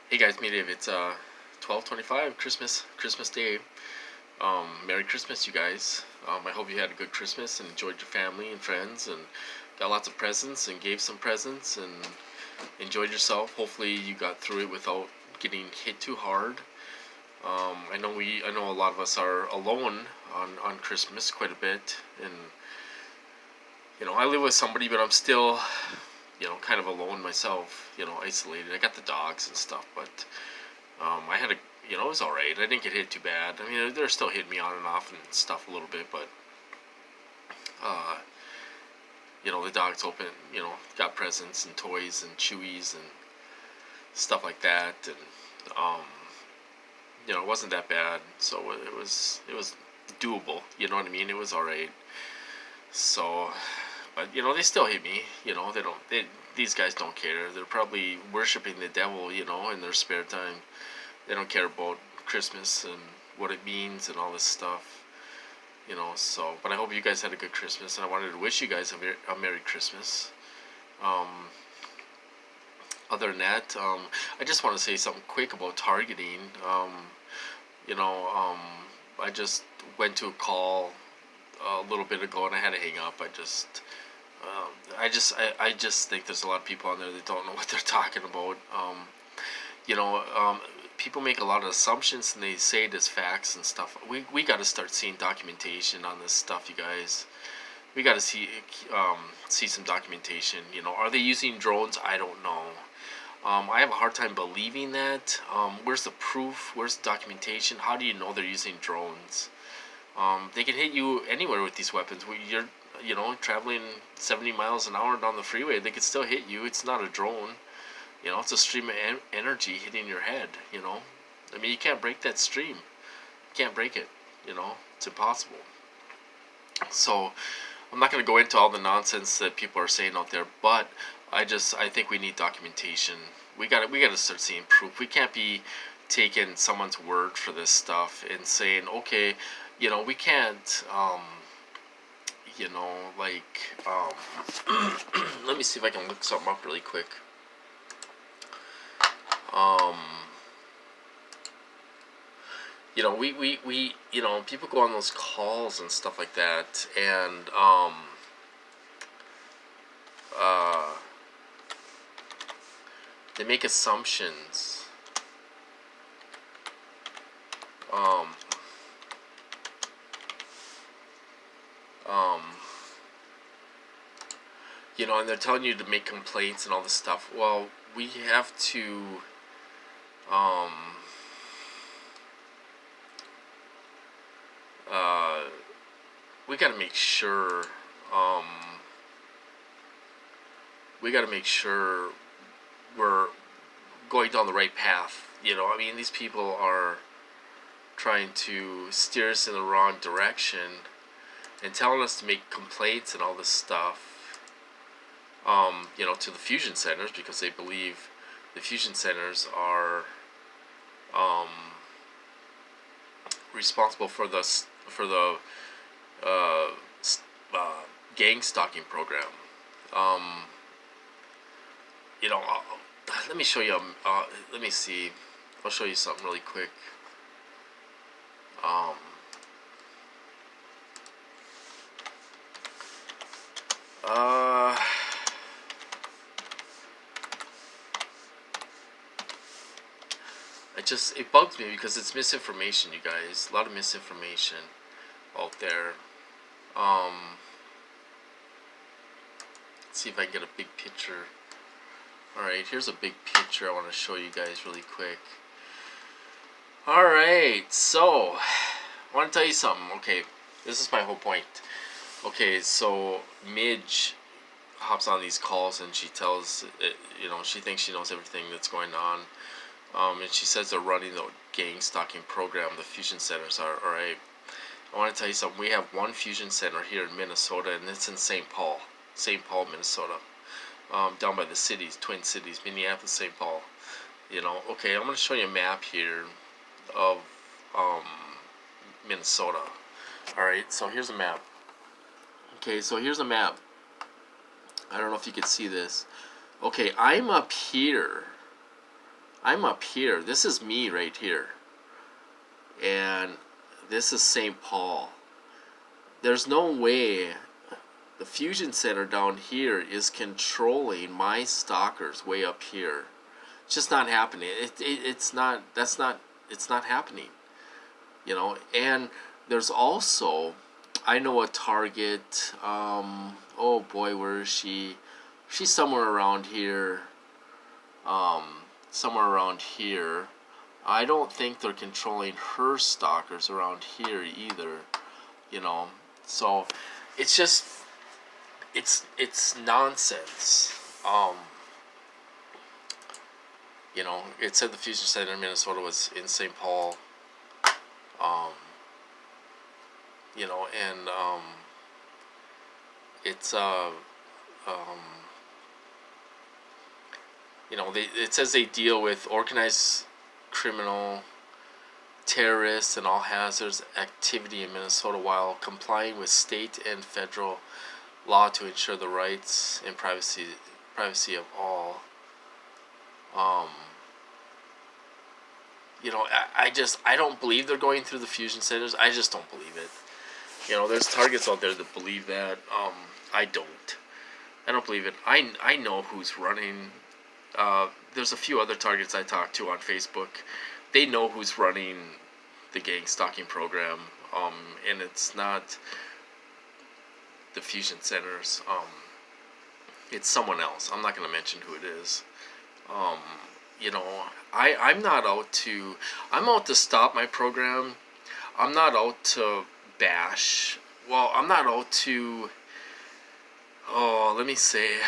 Hey guys, me Dave. It's 12:25, Christmas Day. Merry Christmas, you guys. I hope you had a good Christmas and enjoyed your family and friends and got lots of presents and gave some presents and enjoyed yourself. Hopefully you got through it without getting hit too hard. I know a lot of us are alone on Christmas quite a bit, and I live with somebody, but I'm still kind of alone myself. Isolated. I got the dogs and stuff, but I had it was all right. I didn't get hit too bad. I mean, they're still hitting me on and off and stuff a little bit, but uh, the dogs got presents and toys and chewies and stuff like that, and um, it wasn't that bad. So it was doable. You know what I mean? It was all right. So, but they still hit me. They don't. These guys don't care. They're probably worshiping the devil. In their spare time. They don't care about Christmas and what it means and all this stuff. So, but I hope you guys had a good Christmas, and I wanted to wish you guys a Merry Christmas. Um, Other than that, I just want to say something quick about targeting. You know, um, I just went to a call a little bit ago, and I had to hang up. I just think there's a lot of people on there that don't know what they're talking about. You know, um, People make a lot of assumptions and they say it as facts and stuff. We got to start seeing documentation on this stuff, you guys. We got to see some documentation. Are they using drones? I don't know. I have a hard time believing that. Where's the proof? Where's the documentation? How do you know they're using drones? They can hit you anywhere with these weapons. You're traveling 70 miles an hour down the freeway. They could still hit you. It's not a drone. It's a stream of energy hitting your head. I mean, you can't break that stream. You can't break it. It's impossible. So, I'm not going to go into all the nonsense that people are saying out there, but I think we need documentation. We got to start seeing proof. We can't be taking someone's word for this stuff and saying, okay, we can't, like, let me see if I can look something up really quick. Um, people go on those calls and stuff like that, and uh, they make assumptions. Um, um, and they're telling you to make complaints and all this stuff. Well, we have to, um, we got to make sure, um, we got to make sure we're going down the right path. I mean, these people are trying to steer us in the wrong direction and telling us to make complaints and all this stuff, to the fusion centers, because they believe the fusion centers are um, responsible for the uh, gang stalking program. Um, you know, uh, Let me show you. Let me see. I'll show you something really quick. Um, uh, it bugs me because it's misinformation, you guys. A lot of misinformation out there. Let's see if I can get a big picture. Alright, here's a big picture I want to show you guys really quick. Alright, so I want to tell you something. Okay, this is my whole point. Okay, so Midge hops on these calls and she tells, she thinks she knows everything that's going on. And she says they're running the gang stalking program, the fusion centers are. Alright, I want to tell you something. We have one fusion center here in Minnesota, and it's in St. Paul, Minnesota. Down by the cities, Twin Cities, Minneapolis, St. Paul. Okay, I'm going to show you a map here of Minnesota. Alright, so here's a map. Okay, so here's a map. I don't know if you can see this. Okay, I'm up here. I'm up here. This is me right here. And this is St. Paul. There's no way the Fusion Center down here is controlling my stalkers way up here. It's just not happening. It's not, it's not happening. And there's also, I know a target, oh boy, where is she? She's somewhere around here. Somewhere around here. I don't think they're controlling her stalkers around here either. So it's just, it's nonsense. It said the Fusion Center in Minnesota was in St. Paul. And it's it says they deal with organized criminal, terrorists, and all hazards activity in Minnesota while complying with state and federal law to ensure the rights and privacy of all. I don't believe they're going through the fusion centers. I just don't believe it. There's targets out there that believe that. I don't. I don't believe it. I know who's running. There's a few other targets I talk to on Facebook. They know who's running the gang stalking program, and it's not the fusion centers. It's someone else. I'm not going to mention who it is. I'm not out to. I'm out to stop my program. I'm not out to bash. Well, I'm not out to. Oh, let me see.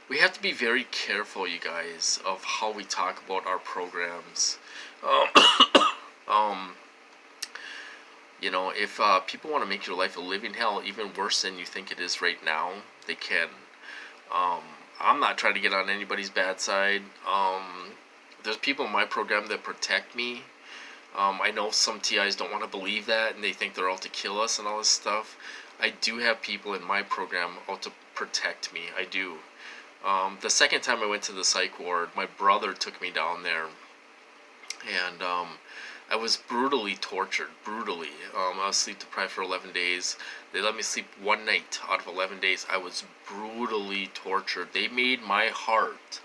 We have to be very careful, you guys, of how we talk about our programs. If people want to make your life a living hell, even worse than you think it is right now, they can. I'm not trying to get on anybody's bad side. There's people in my program that protect me. I know some TIs don't want to believe that, and they think they're out to kill us and all this stuff. I do have people in my program out to protect me. I do. The second time I went to the psych ward, my brother took me down there, and I was brutally tortured. Brutally. I was sleep deprived for 11 days. They let me sleep one night out of 11 days. I was brutally tortured. They made my heart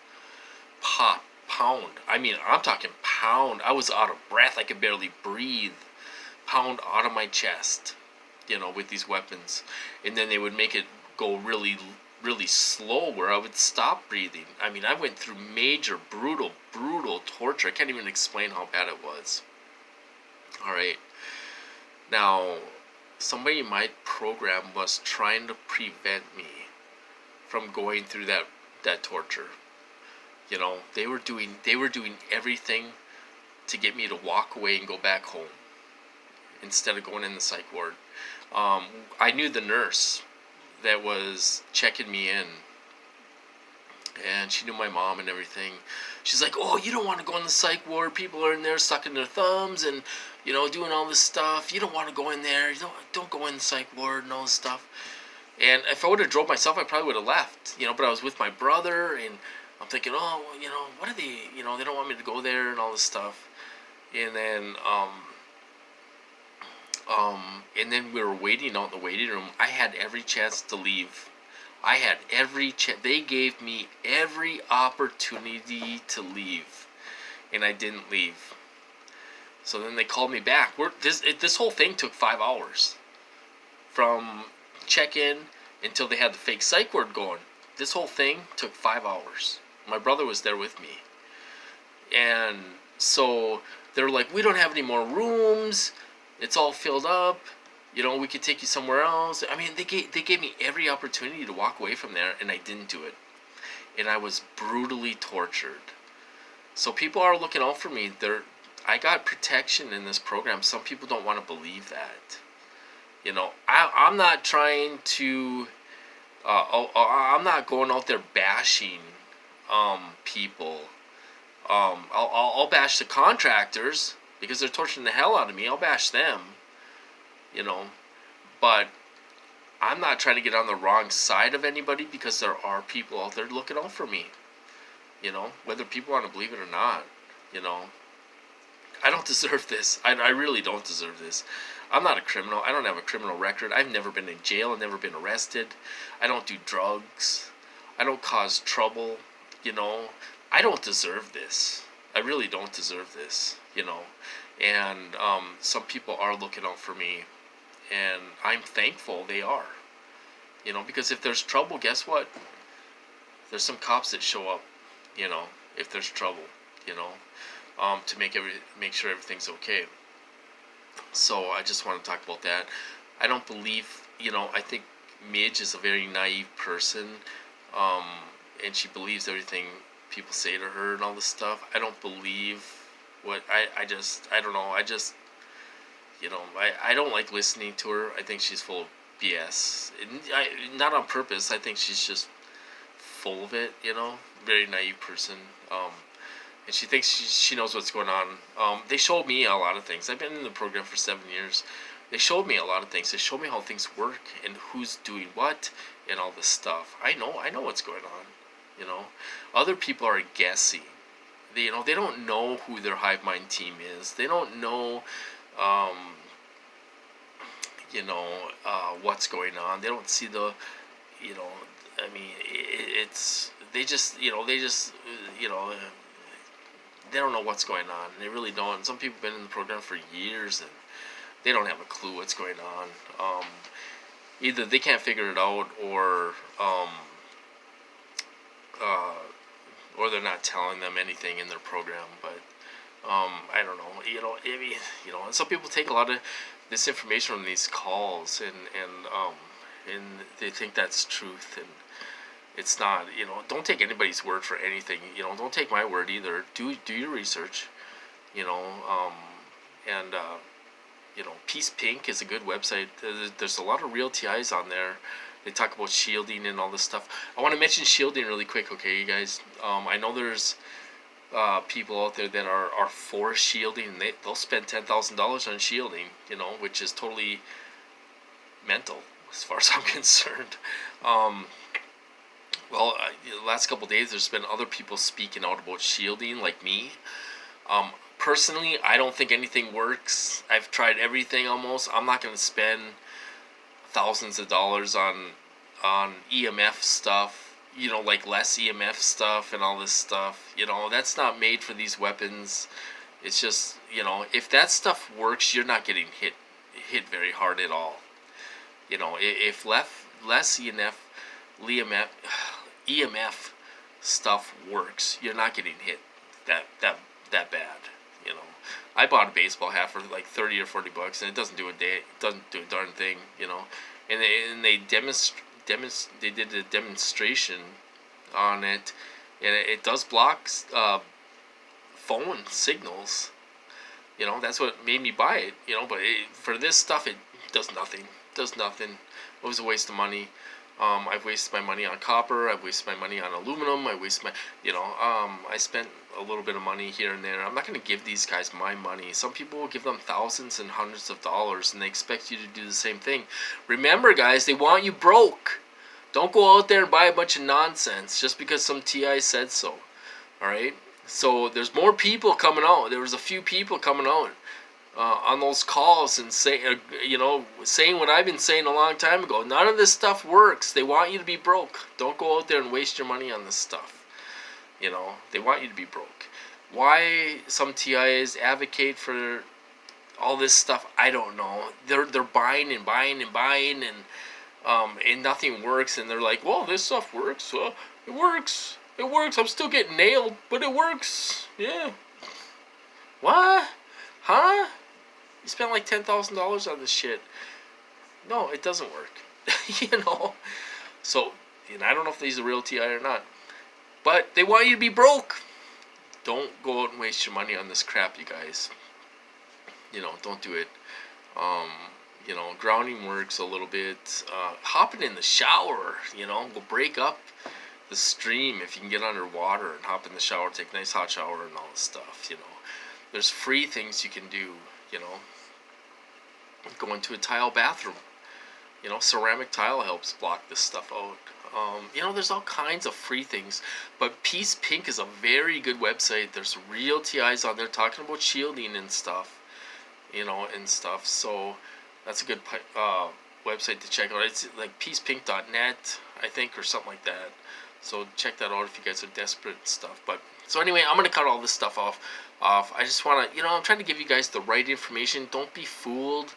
pound. I mean, I'm talking pound. I was out of breath. I could barely breathe. Pound out of my chest, with these weapons. And then they would make it go really, really slow where I would stop breathing. I mean, I went through major, brutal torture. I can't even explain how bad it was. All right. Now, somebody in my program was trying to prevent me from going through that torture. They were doing everything to get me to walk away and go back home instead of going in the psych ward. I knew the nurse that was checking me in, and she knew my mom and everything. She's like, "Oh, you don't want to go in the psych ward. People are in there sucking their thumbs and doing all this stuff. You don't want to go in there. Don't go in the psych ward and all this stuff." And if I would have drove myself, I probably would have left. But I was with my brother, and I'm thinking, oh, what are they? They don't want me to go there and all this stuff. And then we were waiting out in the waiting room. I had every chance to leave. I had every chance. They gave me every opportunity to leave, and I didn't leave. So then they called me back. This whole thing took 5 hours, from check-in until they had the fake psych ward going. This whole thing took 5 hours. My brother was there with me, and so they're like, "We don't have any more rooms. It's all filled up. We could take you somewhere else." I mean, they gave me every opportunity to walk away from there, and I didn't do it. And I was brutally tortured. So people are looking out for me. I got protection in this program. Some people don't want to believe that. I'm not trying to. I'm not going out there bashing people. I'll bash the contractors because they're torturing the hell out of me. I'll bash them. But I'm not trying to get on the wrong side of anybody, because there are people out there looking out for me. Whether people want to believe it or not. You know, I don't deserve this. I really don't deserve this. I'm not a criminal. I don't have a criminal record. I've never been in jail. I've never been arrested. I don't do drugs. I don't cause trouble. You know, I don't deserve this. I really don't deserve this. And some people are looking out for me, and I'm thankful they are. Because if there's trouble, guess what? There's some cops that show up. If there's trouble. To make sure everything's okay. So I just want to talk about that. I don't believe, I think Midge is a very naive person, and she believes everything people say to her and all this stuff. I don't believe what I don't know. I don't like listening to her. I think she's full of BS. Not on purpose. I think she's just full of it. Very naive person. And she thinks she knows what's going on. They showed me a lot of things. I've been in the program for 7 years. They showed me a lot of things. They showed me how things work and who's doing what and all this stuff. I know what's going on. Other people are guessing. They don't know who their hive mind team is. They don't know, what's going on. They don't see the, it's they just, they don't know what's going on. They really don't. Some people have been in the program for years, and they don't have a clue what's going on. Either they can't figure it out, or they're not telling them anything in their program. But I don't know. And some people take a lot of this information from these calls, and they think that's truth, and it's not. Don't take anybody's word for anything. Don't take my word either. Do your research. And Peace Pink is a good website. There's a lot of real TIs on there. They talk about shielding and all this stuff. I want to mention shielding really quick, okay, you guys? I know there's people out there that are for shielding, and they'll spend $10,000 on shielding, which is totally mental as far as I'm concerned. Well, the last couple of days, there's been other people speaking out about shielding, like me. Personally, I don't think anything works. I've tried everything almost. I'm not going to spend thousands of dollars on EMF stuff, like less EMF stuff and all this stuff. That's not made for these weapons. It's just, if that stuff works, you're not getting hit very hard at all. If less EMF stuff works, you're not getting hit that bad. I bought a baseball hat for like $30 or $40, and it doesn't do a darn thing. And they did a demonstration on it, and it does block phone signals. That's what made me buy it. But for this stuff, it does nothing. It was a waste of money. I've wasted my money on copper. I've wasted my money on aluminum. I spent a little bit of money here and there. I'm not going to give these guys my money. Some people will give them thousands and hundreds of dollars, and they expect you to do the same thing. Remember, guys, they want you broke. Don't go out there and buy a bunch of nonsense just because some TI said so. All right? So there's more people coming out. There was a few people coming out on those calls and saying what I've been saying a long time ago. None of this stuff works. They want you to be broke. Don't go out there and waste your money on this stuff. They want you to be broke. Why some TIs advocate for all this stuff, I don't know. They're buying and buying and buying, and nothing works. And they're like, well, this stuff works. It works. I'm still getting nailed, but it works. Yeah. What? Huh? You spent like $10,000 on this shit. No, it doesn't work. So, I don't know if these are real TI or not. But they want you to be broke. Don't go out and waste your money on this crap, you guys. Don't do it. Grounding works a little bit. Hopping in the shower, will break up the stream if you can get underwater and hop in the shower, take a nice hot shower and all this stuff, There's free things you can do, Go into a tile bathroom. Ceramic tile helps block this stuff out. There's all kinds of free things, but Peace Pink is a very good website. There's real TIs on there talking about shielding and stuff, and stuff. So that's a good website to check out. It's like peacepink.net, I think, or something like that. So check that out if you guys are desperate and stuff. But so anyway, I'm gonna cut all this stuff off. I just wanna, I'm trying to give you guys the right information. Don't be fooled,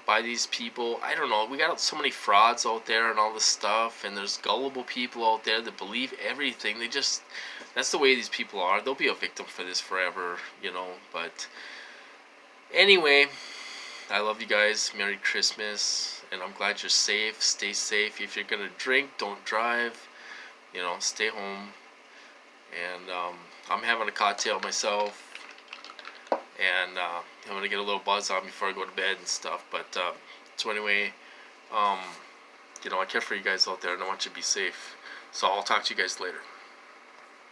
by these people. I don't know. We got so many frauds out there and all this stuff, and there's gullible people out there that believe everything. That's the way these people are. They'll be a victim for this forever, But anyway, I love you guys. Merry Christmas, and I'm glad you're safe. Stay safe. If you're gonna drink, don't drive. Stay home. And I'm having a cocktail myself, and I'm gonna get a little buzz on before I go to bed and stuff. But so anyway, I care for you guys out there, and I want you to be safe. So I'll talk to you guys later.